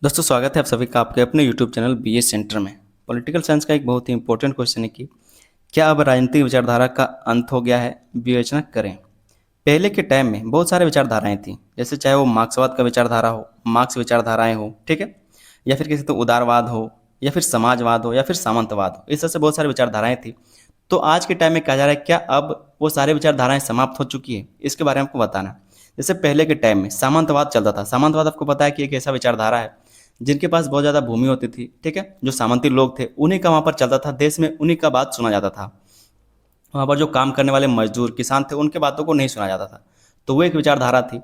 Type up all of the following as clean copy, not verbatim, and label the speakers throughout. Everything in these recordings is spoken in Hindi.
Speaker 1: दोस्तों स्वागत है आप सभी का आपके अपने यूट्यूब चैनल बी सेंटर में। पॉलिटिकल साइंस का एक बहुत ही इंपॉर्टेंट क्वेश्चन है कि क्या अब राजनीतिक विचारधारा का अंत हो गया है? विवेचना करें। पहले के टाइम में बहुत सारे विचारधाराएं थी, जैसे चाहे वो मार्क्सवाद का विचारधारा हो, मार्क्स विचारधाराएं हो, ठीक है, या फिर किसी तो उदारवाद हो, या फिर समाजवाद हो, या फिर सामंतवाद हो। इस तरह से बहुत सारी विचारधाराएं थी। तो आज के टाइम में कहा जा रहा है क्या अब वो सारी विचारधाराएं समाप्त हो चुकी है? इसके बारे में आपको बताना है। जैसे पहले के टाइम में सामंतवाद चलता था। सामंतवाद आपको पता है कि एक ऐसा विचारधारा है जिनके पास बहुत ज़्यादा भूमि होती थी, ठीक है, जो सामंती लोग थे उन्हीं का वहाँ पर चलता था, देश में उन्हीं का बात सुना जाता था। वहाँ पर जो काम करने वाले मजदूर किसान थे उनके बातों को नहीं सुना जाता था। तो वो एक विचारधारा थी।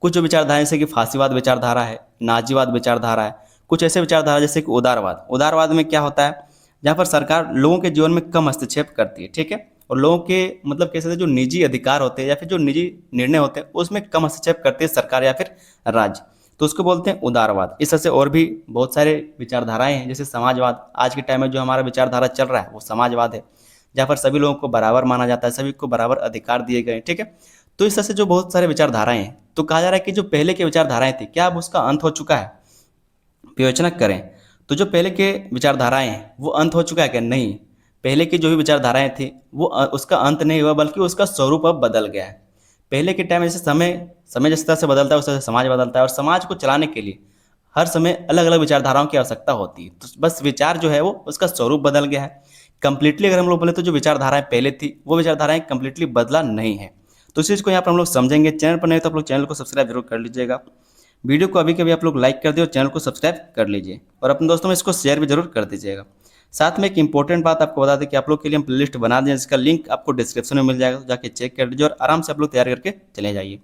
Speaker 1: कुछ जो विचारधारा जैसे कि फांसीवाद विचारधारा है, नाजीवाद विचारधारा है, कुछ ऐसे विचारधारा जैसे कि उदारवाद। उदारवाद में क्या होता है, जहाँ पर सरकार लोगों के जीवन में कम हस्तक्षेप करती है, ठीक है, और लोगों के मतलब कैसे जो निजी अधिकार होते हैं या फिर जो निजी निर्णय होते हैं उसमें कम हस्तक्षेप करती है सरकार या फिर राज्य। तो उसको बोलते हैं उदारवाद। इस तरह से और भी बहुत सारे विचारधाराएं हैं, जैसे समाजवाद। आज के टाइम में जो हमारा विचारधारा चल रहा है वो समाजवाद है, जहाँ पर सभी लोगों को बराबर माना जाता है, सभी को बराबर अधिकार दिए गए हैं, ठीक है। तो इस तरह से जो बहुत सारे विचारधाराएं हैं, तो कहा जा रहा है कि जो पहले की विचारधाराएं थी क्या अब उसका अंत हो चुका है? विवेचना करें। तो जो पहले के विचारधाराएं हैं वो अंत हो चुका है क्या? नहीं। पहले की जो भी विचारधाराएं थी वो उसका अंत नहीं हुआ, बल्कि उसका स्वरूप अब बदल गया है। पहले के टाइम में जैसे समय समय जिस तरह से बदलता है उस तरह से समाज बदलता है, और समाज को चलाने के लिए हर समय अलग अलग विचारधाराओं की आवश्यकता होती है। तो बस विचार जो है वो उसका स्वरूप बदल गया है। कंप्लीटली अगर हम लोग बोले तो जो विचारधाराएं पहले थी वो विचारधाराएं कंप्लीटली बदला नहीं है। तो इस चीज़ को यहाँ पर हम लोग समझेंगे। चैनल पर नहीं तो आप लोग चैनल को सब्सक्राइब जरूर कर लीजिएगा। वीडियो को अभी के अभी आप लोग लाइक कर दिए और चैनल को सब्सक्राइब कर लीजिए, और अपने दोस्तों में इसको शेयर भी जरूर कर दीजिएगा। साथ में एक इंपॉर्टेंट बात आपको बता दें कि आप लोग के लिए हम प्लेलिस्ट बना दें, जिसका लिंक आपको डिस्क्रिप्शन में मिल जाएगा, तो जाके चेक कर लीजिए और आराम से आप लोग तैयार करके चले जाइए।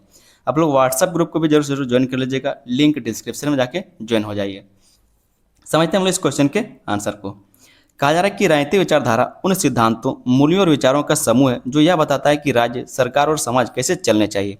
Speaker 1: आप लोग व्हाट्सअप ग्रुप को भी जरूर जरूर ज्वाइन कर लीजिएगा, लिंक डिस्क्रिप्शन में जाके ज्वाइन हो जाइए। समझते हैं हम लोग इस क्वेश्चन के आंसर को। कहा जा रहा है कि राजनीतिक विचारधारा उन सिद्धांतों, मूल्यों और विचारों का समूह है जो यह बताता है कि राज्य, सरकार और समाज कैसे चलने चाहिए।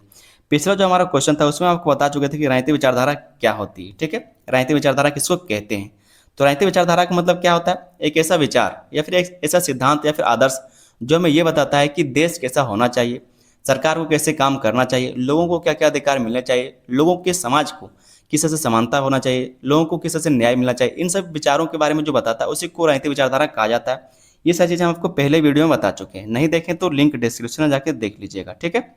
Speaker 1: पिछला जो हमारा क्वेश्चन था उसमें आपको बता चुके थे कि राजनीतिक विचारधारा क्या होती है, ठीक है। राजनीतिक विचारधारा किसको कहते हैं? तो राजनीतिक विचारधारा का मतलब क्या होता है? एक ऐसा विचार या फिर एक ऐसा सिद्धांत या फिर आदर्श जो हमें ये बताता है कि देश कैसा होना चाहिए, सरकार को कैसे काम करना चाहिए, लोगों को क्या क्या अधिकार मिलने चाहिए, लोगों के समाज को किस तरह से समानता होना चाहिए, लोगों को किस तरह से न्याय मिलना चाहिए। इन सब विचारों के बारे में जो बताता है उसी को राजनीतिक विचारधारा कहा जाता है। ये सारी चीज़ें हम आपको पहले वीडियो में बता चुके हैं, नहीं देखें तो लिंक डिस्क्रिप्शन में जाकर देख लीजिएगा, ठीक है।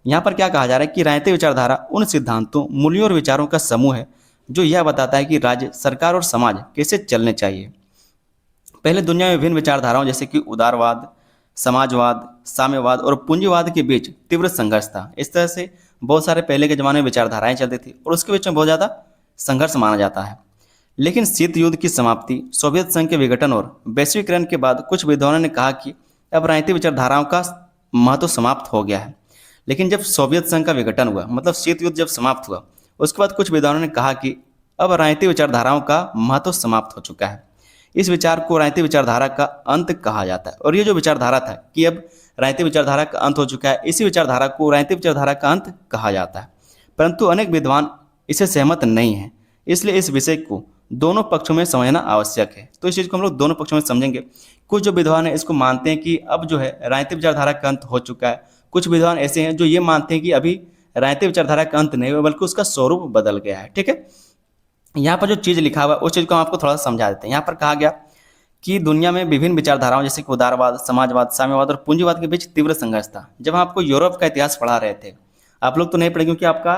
Speaker 1: यहाँ पर क्या कहा जा रहा है कि राजनीतिक विचारधारा उन सिद्धांतों, मूल्यों और विचारों का समूह है जो यह बताता है कि राज्य, सरकार और समाज कैसे चलने चाहिए। पहले दुनिया में विभिन्न विचारधाराओं जैसे कि उदारवाद, समाजवाद, साम्यवाद और पूंजीवाद के बीच तीव्र संघर्ष था। इस तरह से बहुत सारे पहले के ज़माने में विचारधाराएं चलती थी और उसके बीच में बहुत ज़्यादा संघर्ष माना जाता है। लेकिन शीत युद्ध की समाप्ति, सोवियत संघ के विघटन और वैश्वीकरण के बाद कुछ विद्वानों ने कहा कि अब राजनीतिक विचारधाराओं का महत्व समाप्त हो गया है। लेकिन जब सोवियत संघ का विघटन हुआ, मतलब शीत युद्ध जब समाप्त हुआ, उसके बाद कुछ विद्वानों ने कहा कि अब राजनीतिक विचारधाराओं का महत्व समाप्त हो चुका है। इस विचार को राजनीतिक विचारधारा का अंत कहा जाता है। और ये जो विचारधारा था कि अब राजनीतिक विचारधारा का अंत हो चुका है, इसी विचारधारा को राजनीतिक विचारधारा का अंत कहा जाता है। परंतु अनेक विद्वान इससे सहमत नहीं हैं, इसलिए इस विषय को दोनों पक्षों में समझना आवश्यक है। तो इस चीज़ को हम लोग दोनों पक्षों में समझेंगे। कुछ जो विद्वान है इसको मानते हैं कि अब जो है राजनीतिक विचारधारा का अंत हो चुका है। कुछ विद्वान ऐसे हैं जो ये मानते हैं कि अभी राजनीतिक विचारधारा का अंत नहीं हुआ, बल्कि उसका स्वरूप बदल गया है, ठीक है। यहाँ पर जो चीज़ लिखा हुआ है उस चीज़ को हम आपको थोड़ा सा समझा देते हैं। यहाँ पर कहा गया कि दुनिया में विभिन्न विचारधाराओं जैसे कि उदारवाद, समाजवाद, साम्यवाद और पूंजीवाद के बीच तीव्र संघर्ष था। जब हम आपको यूरोप का इतिहास पढ़ा रहे थे, आप लोग तो नहीं पढ़े क्योंकि आपका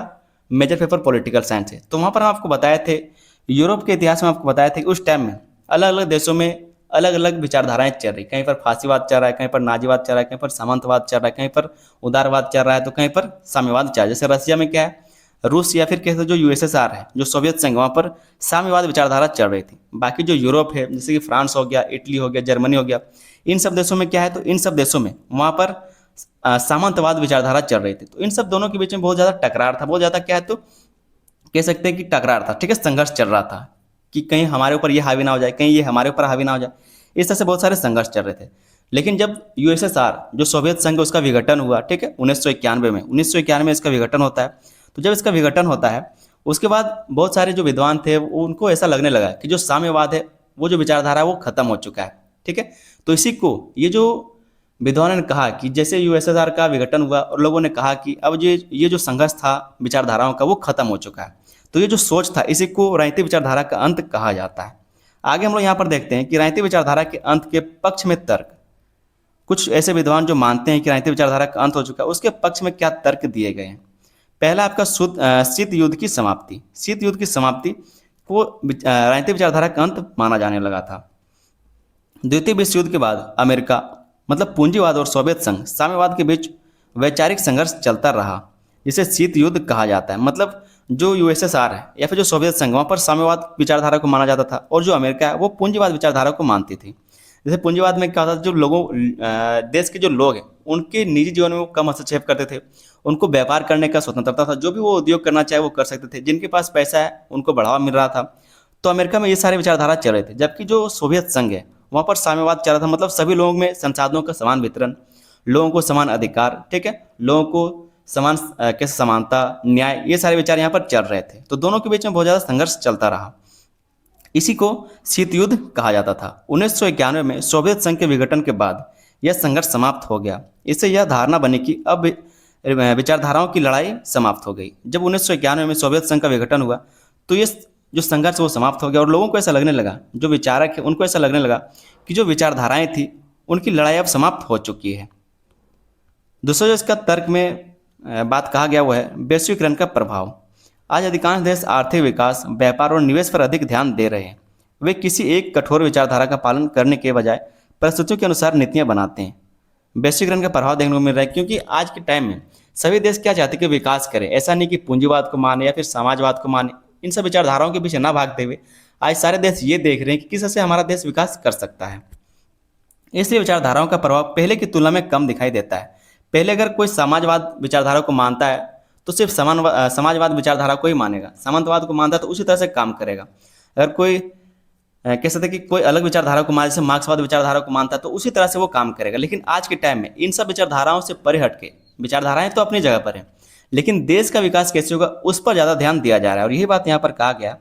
Speaker 1: मेजर पेपर पॉलिटिकल साइंस है, तो वहाँ पर हम आपको बताए थे, यूरोप के इतिहास में आपको बताया था कि उस टाइम में अलग अलग देशों में अलग अलग विचारधाराएं चल रही। कहीं पर फांसीवाद चल रहा है, कहीं पर नाजीवाद चल रहा है, कहीं पर सामंतवाद चल रहा है, कहीं पर उदारवाद चल रहा है, तो कहीं पर साम्यवाद चल रहा है। जैसे रसिया में क्या है, रूस या फिर कैसे जो यूएसएसआर है, जो सोवियत संघ, वहाँ पर साम्यवाद विचारधारा चल रही थी। बाकी जो यूरोप है जैसे कि फ्रांस हो गया, इटली हो गया, जर्मनी हो गया, इन सब देशों में क्या है, तो इन सब देशों में वहाँ पर सामंतवाद विचारधारा चल रही थी। तो इन सब दोनों के बीच में बहुत ज़्यादा टकरार था, बहुत ज़्यादा क्या है, तो कह सकते हैं कि टकरार था, ठीक है, संघर्ष चल रहा था कि कहीं हमारे ऊपर ये हावी ना हो जाए, कहीं ये हमारे ऊपर हावी ना हो जाए। इस तरह से बहुत सारे संघर्ष चल रहे थे। लेकिन जब यूएसएसआर जो सोवियत संघ उसका विघटन हुआ, ठीक है, 1991 में, 1991 में इसका विघटन होता है। तो जब इसका विघटन होता है उसके बाद बहुत सारे जो विद्वान थे उनको ऐसा लगने लगा कि जो साम्यवाद है, वो जो विचारधारा है वो खत्म हो चुका है, ठीक है। तो इसी को ये जो विद्वानों ने कहा कि जैसे यूएसएसआर का विघटन हुआ और लोगों ने कहा कि अब ये जो संघर्ष था विचारधाराओं का वो खत्म हो चुका है। तो ये जो सोच था इसी को राजनीतिक विचारधारा का अंत कहा जाता है। आगे हम लोग यहाँ पर देखते हैं कि राजनीतिक विचारधारा के अंत के पक्ष में तर्क। कुछ ऐसे विद्वान जो मानते हैं कि राजनीतिक विचारधारा का अंत हो चुका है, उसके पक्ष में क्या तर्क दिए गए हैं। पहला आपका शीत युद्ध की समाप्ति। शीत युद्ध की समाप्ति को राजनीतिक विचारधारा का अंत माना जाने लगा था। द्वितीय विश्व युद्ध के बाद अमेरिका मतलब पूंजीवाद और सोवियत संघ साम्यवाद के बीच वैचारिक संघर्ष चलता रहा, जिसे शीत युद्ध कहा जाता है। मतलब जो यूएसएसआर है या फिर जो सोवियत संघ, वहाँ पर साम्यवाद विचारधारा को माना जाता था, और जो अमेरिका है वो पूंजीवाद विचारधारा को मानती थी। जैसे पूंजीवाद में क्या होता था, जो लोगों देश के जो लोग हैं उनके निजी जीवन में वो कम हस्तक्षेप करते थे, उनको व्यापार करने का स्वतंत्रता था, जो भी वो उद्योग करना चाहे वो कर सकते थे, जिनके पास पैसा है उनको बढ़ावा मिल रहा था। तो अमेरिका में ये सारे विचारधारा चल रहे थे। जबकि जो सोवियत संघ है वहाँ पर साम्यवाद चल रहा था, मतलब सभी लोगों में संसाधनों का समान वितरण, लोगों को समान अधिकार, ठीक है, लोगों को समान कैसे समानता, न्याय, ये सारे विचार यहाँ पर चल रहे थे। तो दोनों के बीच में बहुत ज़्यादा संघर्ष चलता रहा। इसी को शीत युद्ध कहा जाता था। 1991 में सोवियत संघ के विघटन के बाद यह संघर्ष समाप्त हो गया। इससे यह धारणा बनी कि अब विचारधाराओं की लड़ाई समाप्त हो गई। जब 1991 में सोवियत संघ का विघटन हुआ तो ये जो संघर्ष वो समाप्त हो गया, और लोगों को ऐसा लगने लगा, जो विचारक है उनको ऐसा लगने लगा कि जो विचारधाराएं थी उनकी लड़ाई अब समाप्त हो चुकी है। दूसरा जो इसका तर्क में बात कहा गया वो है वैश्वीकरण का प्रभाव। आज अधिकांश देश आर्थिक विकास, व्यापार और निवेश पर अधिक ध्यान दे रहे हैं। वे किसी एक कठोर विचारधारा का पालन करने के बजाय परिस्थितियों के अनुसार नीतियां बनाते हैं। वैश्वीकरण का प्रभाव देखने को मिल रहा है, क्योंकि आज के टाइम में सभी देश क्या चाहते हैं कि विकास करें। ऐसा नहीं कि पूंजीवाद को माने या फिर समाजवाद को माने, इन सब विचारधाराओं के पीछे ना भागते हुए आज सारे देश ये देख रहे हैं कि किस तरह से हमारा देश विकास कर सकता है। इसलिए विचारधाराओं का प्रभाव पहले की तुलना में कम दिखाई देता है। पहले अगर कोई समाजवाद विचारधारा को मानता है तो सिर्फ समाजवाद विचारधारा को ही मानेगा, सामंतवाद को मानता है तो उसी तरह से काम करेगा। अगर कोई कह सकते हैं कि कोई अलग विचारधारा को मान, जैसे मार्क्सवाद विचारधारा को मानता है तो उसी तरह से वो काम करेगा। लेकिन आज के टाइम में इन सब विचारधाराओं से परे हट के, विचारधाराएं तो अपनी जगह पर हैं, लेकिन देश का विकास कैसे होगा उस पर ज़्यादा ध्यान दिया जा रहा है। और यही बात यहाँ पर कहा गया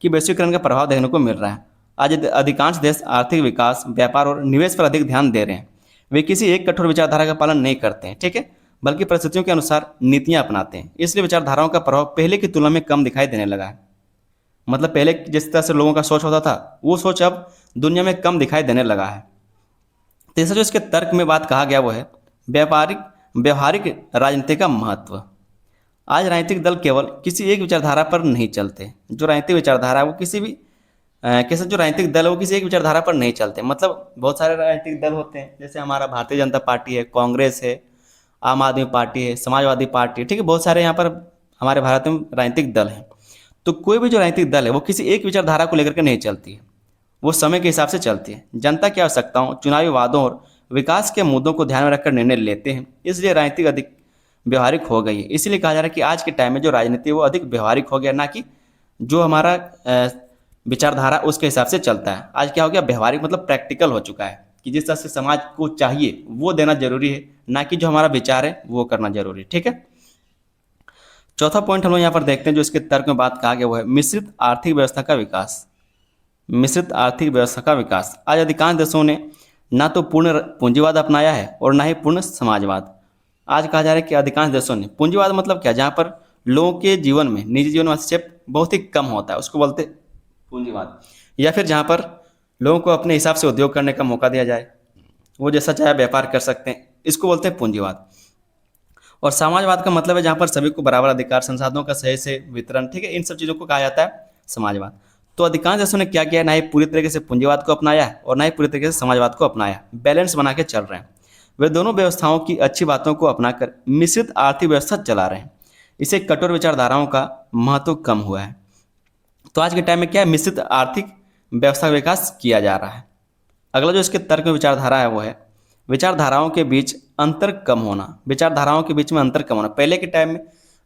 Speaker 1: कि वैश्वीकरण का प्रभाव देखने को मिल रहा है। आज अधिकांश देश आर्थिक विकास, व्यापार और निवेश पर अधिक ध्यान दे रहे हैं। वे किसी एक कठोर विचारधारा का पालन नहीं करते हैं, ठीक है, बल्कि परिस्थितियों के अनुसार नीतियां अपनाते हैं। इसलिए विचारधाराओं का प्रभाव पहले की तुलना में कम दिखाई देने लगा है। मतलब पहले जिस तरह से लोगों का सोच होता था वो सोच अब दुनिया में कम दिखाई देने लगा है। तीसरा जो इसके तर्क में बात कहा गया वो है व्यवहारिक राजनीति का महत्व। आज राजनीतिक दल केवल किसी एक विचारधारा पर नहीं चलते। जो राजनीतिक विचारधारा है वो किसी भी कैसे जो राजनीतिक दल है वो किसी एक विचारधारा पर नहीं चलते। मतलब बहुत सारे राजनीतिक दल होते हैं, जैसे हमारा भारतीय जनता पार्टी है, कांग्रेस है, आम आदमी पार्टी है, समाजवादी पार्टी है, ठीक है, बहुत सारे यहाँ पर हमारे भारत में राजनीतिक दल हैं। तो कोई भी जो राजनीतिक दल है वो किसी एक विचारधारा को लेकर के नहीं चलती है, वो समय के हिसाब से चलती है। जनता की आवश्यकताओं, चुनावी वादों और विकास के मुद्दों को ध्यान में रखकर निर्णय लेते हैं। इसलिए राजनीतिक अधिक व्यवहारिक हो गई है। इसीलिए कहा जा रहा है कि आज के टाइम में जो राजनीति है वो अधिक व्यवहारिक हो गया, ना कि जो हमारा विचारधारा उसके हिसाब से चलता है। आज क्या हो गया, व्यवहारिक मतलब प्रैक्टिकल हो चुका है कि जिस तरह से समाज को चाहिए वो देना जरूरी है, ना कि जो हमारा विचार है वो करना जरूरी है, ठीक है। चौथा पॉइंट हम लोग यहाँ पर देखते हैं, जो इसके तर्क में बात कहा गया वो है मिश्रित आर्थिक व्यवस्था का विकास। मिश्रित आर्थिक व्यवस्था का विकास। आज अधिकांश देशों ने ना तो पूर्ण पूंजीवाद अपनाया है और ना ही पूर्ण समाजवाद। आज कहा जा रहा है कि अधिकांश देशों ने पूंजीवाद मतलब क्या, जहाँ पर लोगों के जीवन में, निजी जीवन में हस्तक्षेप बहुत ही कम होता है, उसको बोलते पूंजीवाद। या फिर जहाँ पर लोगों को अपने हिसाब से उद्योग करने का मौका दिया जाए, वो जैसा चाहे व्यापार कर सकते हैं, इसको बोलते हैं पूंजीवाद। और समाजवाद का मतलब है जहाँ पर सभी को बराबर अधिकार, संसाधनों का सही से वितरण, ठीक है, इन सब चीज़ों को कहा जाता है समाजवाद। तो अधिकांश देशों ने क्या किया, ना ही पूरी तरीके से पूंजीवाद को अपनाया है और ना ही पूरी तरीके से समाजवाद को अपनाया, बैलेंस बना के चल रहे हैं। वे दोनों व्यवस्थाओं की अच्छी बातों को अपनाकर मिश्रित आर्थिक व्यवस्था चला रहे हैं। इसे कठोर विचारधाराओं का महत्व कम हुआ है। तो आज के टाइम में क्या है, मिश्रित आर्थिक व्यवस्था का विकास किया जा रहा है। अगला जो इसके तर्क में विचारधारा है वो है विचारधाराओं के बीच अंतर कम होना। विचारधाराओं के बीच में अंतर कम होना। पहले के टाइम में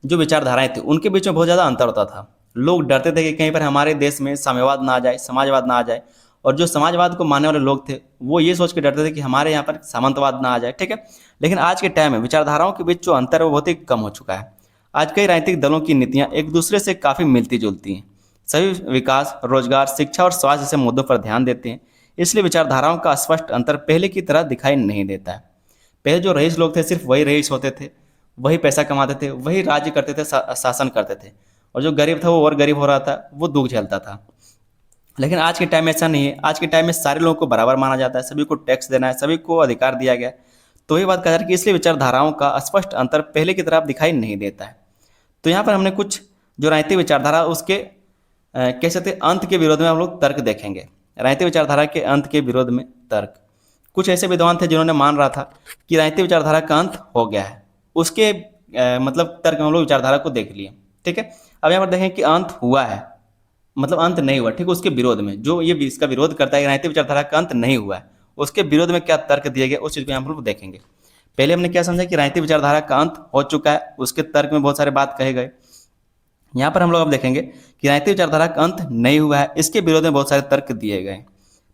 Speaker 1: जो विचारधाराएं थी उनके बीच में बहुत ज़्यादा अंतर होता था। लोग डरते थे कि कहीं पर हमारे देश में साम्यवाद ना आ जाए, समाजवाद ना आ जाए, और जो समाजवाद को मानने वाले लोग थे वो ये सोच के डरते थे कि हमारे यहाँ पर सामंतवाद ना आ जाए, ठीक है। लेकिन आज के टाइम में विचारधाराओं के बीच जो अंतर है वो बहुत ही कम हो चुका है। आज कई राजनीतिक दलों की नीतियाँ एक दूसरे से काफ़ी मिलती जुलती हैं। सभी विकास, रोजगार, शिक्षा और स्वास्थ्य जैसे मुद्दों पर ध्यान देते हैं। इसलिए विचारधाराओं का स्पष्ट अंतर पहले की तरह दिखाई नहीं देता है। पहले जो रईस लोग थे सिर्फ वही रईस होते थे, वही पैसा कमाते थे, वही राज्य करते थे, शासन करते थे। और जो गरीब था वो और गरीब हो रहा था, वो दुख झेलता था। लेकिन आज के टाइम में ऐसा नहीं है। आज के टाइम में सारे लोगों को बराबर माना जाता है, सभी को टैक्स देना है, सभी को अधिकार दिया गया है। तो ये बात कहा जा रही है कि इसलिए विचारधाराओं का स्पष्ट अंतर पहले की तरह अब दिखाई नहीं देता है। तो यहाँ पर हमने कुछ जो राजनीतिक विचारधारा उसके कह सकते हैं अंत के विरोध में हम लोग तर्क देखेंगे। राजनीतिक विचारधारा के अंत के विरोध में तर्क। कुछ ऐसे विद्वान थे जिन्होंने मान रहा था कि राजनीतिक विचारधारा का अंत हो गया है, उसके मतलब तर्क में हम लोग विचारधारा को देख लिए। ठीक है, अब यहाँ पर देखें कि अंत हुआ है, मतलब अंत नहीं हुआ। ठीक है, उसके विरोध में जो ये इसका विरोध करता है कि राजनीतिक विचारधारा का अंत नहीं हुआ है, उसके विरोध में क्या तर्क दिए गए, उस चीज़ को यहाँ पर देखेंगे। पहले हमने क्या समझा कि राजनीतिक विचारधारा का अंत हो चुका है, उसके तर्क में बहुत सारे बात कहे गए। यहाँ पर हम लोग अब देखेंगे कि राजनीतिक विचारधारा का अंत नहीं हुआ है, इसके विरोध में बहुत सारे तर्क दिए गए।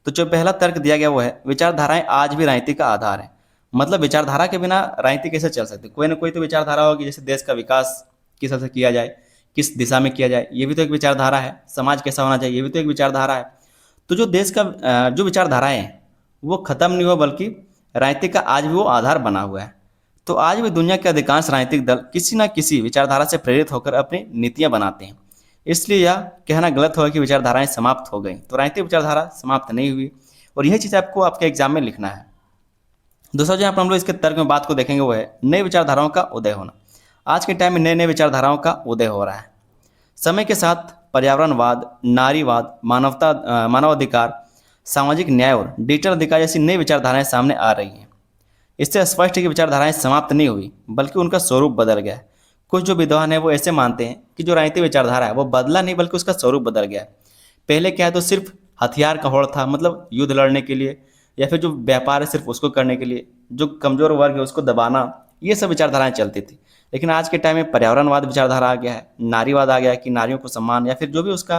Speaker 1: तो जो पहला तर्क दिया गया वो है विचारधाराएं आज भी राजनीति का आधार है। मतलब विचारधारा के बिना राजनीति कैसे चल सकती, कोई ना कोई तो विचारधारा होगी। जैसे देश का विकास किस तरह से किया जाए, किस दिशा में किया जाए, ये भी तो एक विचारधारा है। समाज कैसा होना चाहिए, ये भी तो एक विचारधारा है। तो जो देश का जो विचारधाराएं हैं वो खत्म नहीं हुआ, बल्कि राजनीति का आज भी वो आधार बना हुआ है। तो आज भी दुनिया के अधिकांश राजनीतिक दल किसी न किसी विचारधारा से प्रेरित होकर अपनी नीतियां बनाते हैं। इसलिए यह कहना गलत होगा कि विचारधाराएं समाप्त हो गई। तो राजनीतिक विचारधारा समाप्त नहीं हुई, और यही चीज़ आपको आपके एग्जाम में लिखना है। दूसरा जो यहाँ पर हम लोग इसके तर्क में बात को देखेंगे वो है नई विचारधाराओं का उदय होना। आज के टाइम में नए नए विचारधाराओं का उदय हो रहा है। समय के साथ पर्यावरणवाद, नारीवाद, मानवाधिकार, सामाजिक न्याय और डिजिटल अधिकार जैसी नई विचारधाराएं सामने आ रही हैं। इससे स्पष्ट है कि विचारधाराएं समाप्त नहीं हुई, बल्कि उनका स्वरूप बदल गया है। कुछ जो विद्वान है वो ऐसे मानते हैं कि जो राजनीतिक विचारधारा है वो बदला नहीं, बल्कि उसका स्वरूप बदल गया है। पहले क्या है, तो सिर्फ हथियार का होड़ था, मतलब युद्ध लड़ने के लिए, या फिर जो व्यापार है सिर्फ उसको करने के लिए, जो कमजोर वर्ग है उसको दबाना, ये सब विचारधाराएं चलती थी। लेकिन आज के टाइम में पर्यावरणवाद विचारधारा आ गया है, नारीवाद आ गया है कि नारियों को सम्मान या फिर जो भी उसका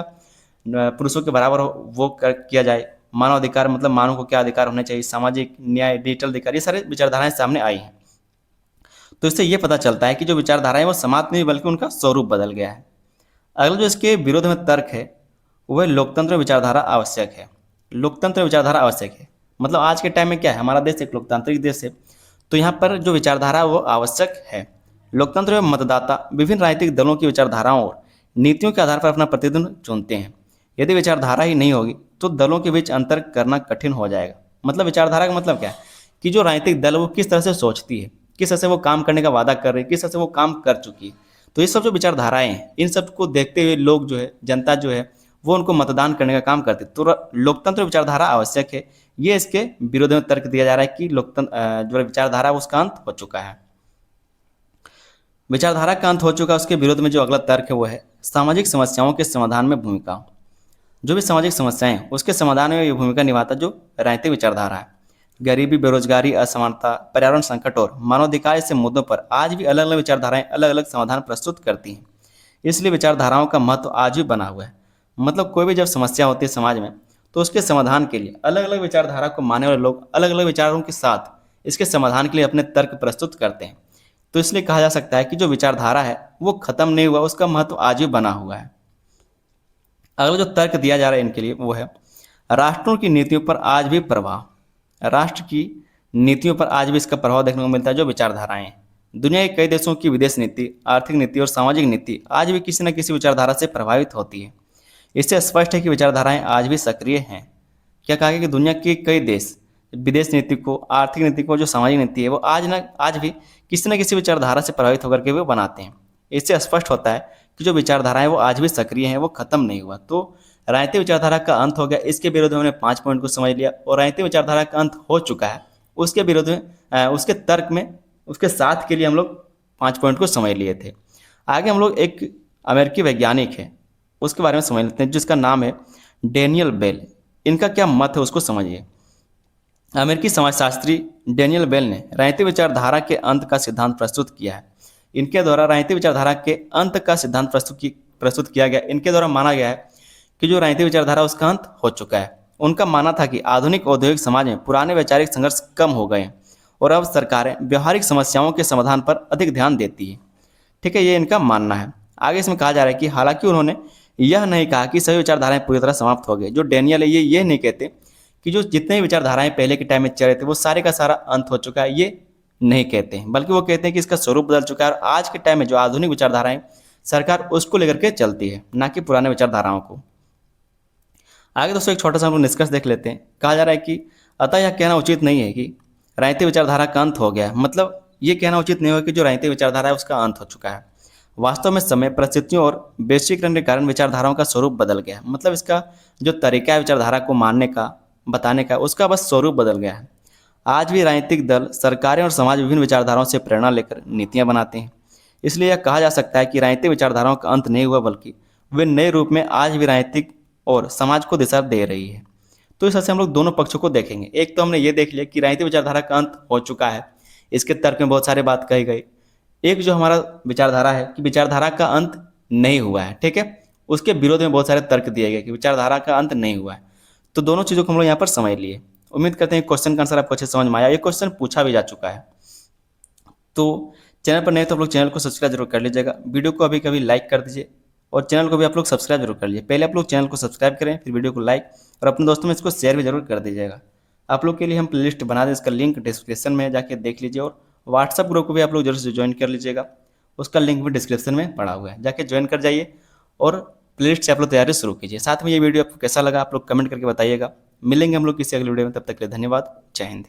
Speaker 1: पुरुषों के बराबर हो वो किया जाए। मानवाधिकार मतलब मानव को क्या अधिकार होने चाहिए, सामाजिक न्याय, डिजिटल अधिकार, ये सारे विचारधाराएं सामने आई हैं। तो इससे ये पता चलता है कि जो विचारधाराएं वो समाप्त नहीं, बल्कि उनका स्वरूप बदल गया है। अगला जो इसके विरोध में तर्क है वह लोकतंत्र विचारधारा आवश्यक है। लोकतंत्र विचारधारा आवश्यक है मतलब आज के टाइम में क्या है, हमारा देश एक लोकतांत्रिक देश है, तो यहाँ पर जो विचारधारा वो आवश्यक है। लोकतंत्र में मतदाता विभिन्न राजनीतिक दलों की विचारधाराओं और नीतियों के आधार पर अपना प्रतिनिधित्व चुनते हैं। यदि विचारधारा ही नहीं होगी तो दलों के बीच अंतर करना कठिन हो जाएगा। मतलब विचारधारा का मतलब क्या है कि जो राजनीतिक दल वो किस तरह से सोचती है, किस तरह से वो काम करने का वादा कर रही है, किस तरह से वो काम कर चुकी है। तो ये सब जो विचारधाराएं हैं, इन सब को देखते हुए लोग जो है, जनता जो है, वो उनको मतदान करने का काम करते। तो लोकतंत्र विचारधारा आवश्यक है, ये इसके विरोध में तर्क दिया जा रहा है कि लोकतंत्र जो विचारधारा उसका अंत हो चुका है। विचारधारा का अंत हो चुका है, उसके विरोध में जो अगला तर्क है वो है सामाजिक समस्याओं के समाधान में भूमिका। जो भी सामाजिक समस्याएं हैं उसके समाधान में ये भूमिका निभाता जो राजनीतिक विचारधारा है। गरीबी, बेरोजगारी, असमानता, पर्यावरण संकट और मानवाधिकार जैसे मुद्दों पर आज भी अलग अलग विचारधाराएं अलग अलग समाधान प्रस्तुत करती हैं। इसलिए विचारधाराओं का महत्व आज भी बना हुआ है। मतलब कोई भी जब समस्या होती है समाज में तो उसके समाधान के लिए अलग अलग विचारधारा को मानने वाले लोग अलग अलग विचारों के साथ इसके समाधान के लिए अपने तर्क प्रस्तुत करते हैं। तो इसलिए कहा जा सकता है कि जो विचारधारा है वो खत्म नहीं हुआ, उसका महत्व आज भी बना हुआ है। अगला जो तर्क दिया जा रहा है इनके लिए वो है राष्ट्रों की नीतियों पर आज भी प्रभाव। राष्ट्र की नीतियों पर आज भी इसका प्रभाव देखने को मिलता है जो विचारधाराएं हैं। दुनिया के कई देशों की विदेश नीति, आर्थिक नीति और सामाजिक नीति आज भी किसी न किसी विचारधारा से प्रभावित होती है। इससे स्पष्ट है कि विचारधाराएं आज भी सक्रिय हैं। क्या कहा गया कि दुनिया के कई देश विदेश नीति को, आर्थिक नीति को, जो सामाजिक नीति है वो आज भी किसी न किसी विचारधारा से प्रभावित होकर के वो बनाते हैं। इससे स्पष्ट होता है कि जो विचारधाराएं वो आज भी सक्रिय हैं, वो खत्म नहीं हुआ। तो राजनीतिक विचारधारा का अंत हो गया, इसके विरोध में हमने 5 पॉइंट को समझ लिया। और राजनीतिक विचारधारा का अंत हो चुका है, उसके विरोध में उसके तर्क में उसके साथ के लिए हम लोग 5 पॉइंट को समझ लिए थे। आगे हम लोग एक अमेरिकी वैज्ञानिक है उसके बारे में समझ लेते हैं जिसका नाम है डेनियल बेल। इनका क्या मत है उसको समझिए। अमेरिकी समाजशास्त्री डेनियल बेल ने राजनीतिक विचारधारा के अंत का सिद्धांत प्रस्तुत किया है। इनके द्वारा राजनीतिक विचारधारा के अंत का सिद्धांत प्रस्तुत किया गया। इनके द्वारा माना गया है कि जो राजनीतिक विचारधारा उसका अंत हो चुका है। उनका मानना था कि आधुनिक औद्योगिक समाज में पुराने वैचारिक संघर्ष कम हो गए और अब सरकारें व्यवहारिक समस्याओं के समाधान पर अधिक ध्यान देती है। ठीक है, ये इनका मानना है। आगे इसमें कहा जा रहा है कि हालांकि उन्होंने यह नहीं कहा कि सभी विचारधाराएं पूरी तरह समाप्त हो गई। जो डेनियल है ये नहीं कहते कि जो जितने विचारधाराएं पहले के टाइम में चल रहे थे वो सारे का सारा अंत हो चुका है, ये नहीं कहते हैं, बल्कि वो कहते हैं कि इसका स्वरूप बदल चुका है। और आज के टाइम में जो आधुनिक विचारधाराएं सरकार उसको लेकर के चलती है, ना कि पुराने विचारधाराओं को। आगे दोस्तों एक छोटा सा हम लोग निष्कर्ष देख लेते हैं। कहा जा रहा है कि अतः यह कहना उचित नहीं है कि राजनीतिक विचारधारा का अंत हो गया है। मतलब ये कहना उचित नहीं होगा कि जो राजनीतिक विचारधारा है उसका अंत हो चुका है। वास्तव में समय, परिस्थितियों और वैश्वीकरण के कारण विचारधाराओं का स्वरूप बदल गया है। मतलब इसका जो तरीका है विचारधारा को मानने का, बताने का, उसका बस स्वरूप बदल गया है। आज भी राजनीतिक दल, सरकारें और समाज विभिन्न विचारधाराओं से प्रेरणा लेकर नीतियां बनाते हैं। इसलिए यह कहा जा सकता है कि राजनीतिक विचारधाराओं का अंत नहीं हुआ, बल्कि वे नए रूप में आज भी राजनीतिक और समाज को दिशा दे रही है। तो इस तरह से हम लोग दोनों पक्षों को देखेंगे। एक तो हमने ये देख लिया कि राजनीतिक विचारधारा का अंत हो चुका है, इसके तर्क में बहुत सारे बात कही गई। एक जो हमारा विचारधारा है कि विचारधारा का अंत नहीं हुआ है, ठीक है, उसके विरोध में बहुत सारे तर्क दिए गए कि विचारधारा का अंत नहीं हुआ है। तो दोनों चीज़ों को हम लोग यहाँ पर समझ लिए। उम्मीद करते हैं क्वेश्चन का आंसर आपको अच्छे से समझ में आया। ये क्वेश्चन पूछा भी जा चुका है। तो चैनल पर नए तो आप लोग चैनल को सब्सक्राइब जरूर कर लीजिएगा, वीडियो को अभी कभी लाइक कर दीजिए और चैनल को भी आप लोग सब्सक्राइब जरूर कर लीजिए। पहले आप लोग चैनल को सब्सक्राइब करें, फिर वीडियो को लाइक और अपने दोस्तों में इसको शेयर भी जरूर कर दीजिएगा। आप लोग के लिए हम प्लेलिस्ट बना दें, इसका लिंक डिस्क्रिप्शन में जाके देख लीजिए। और व्हाट्सअप ग्रुप को भी आप लोग जरूर से ज्वाइन कर लीजिएगा, उसका लिंक भी डिस्क्रिप्शन में पड़ा हुआ है, जाके ज्वाइन कर जाइए और प्लेलिस्ट से आप लोग तैयारी शुरू कीजिए। साथ में ये वीडियो आपको कैसा लगा आप लोग कमेंट करके बताइएगा। मिलेंगे हम लोग किसी अगले वीडियो में, तब तक के लिए धन्यवाद। जय हिंद।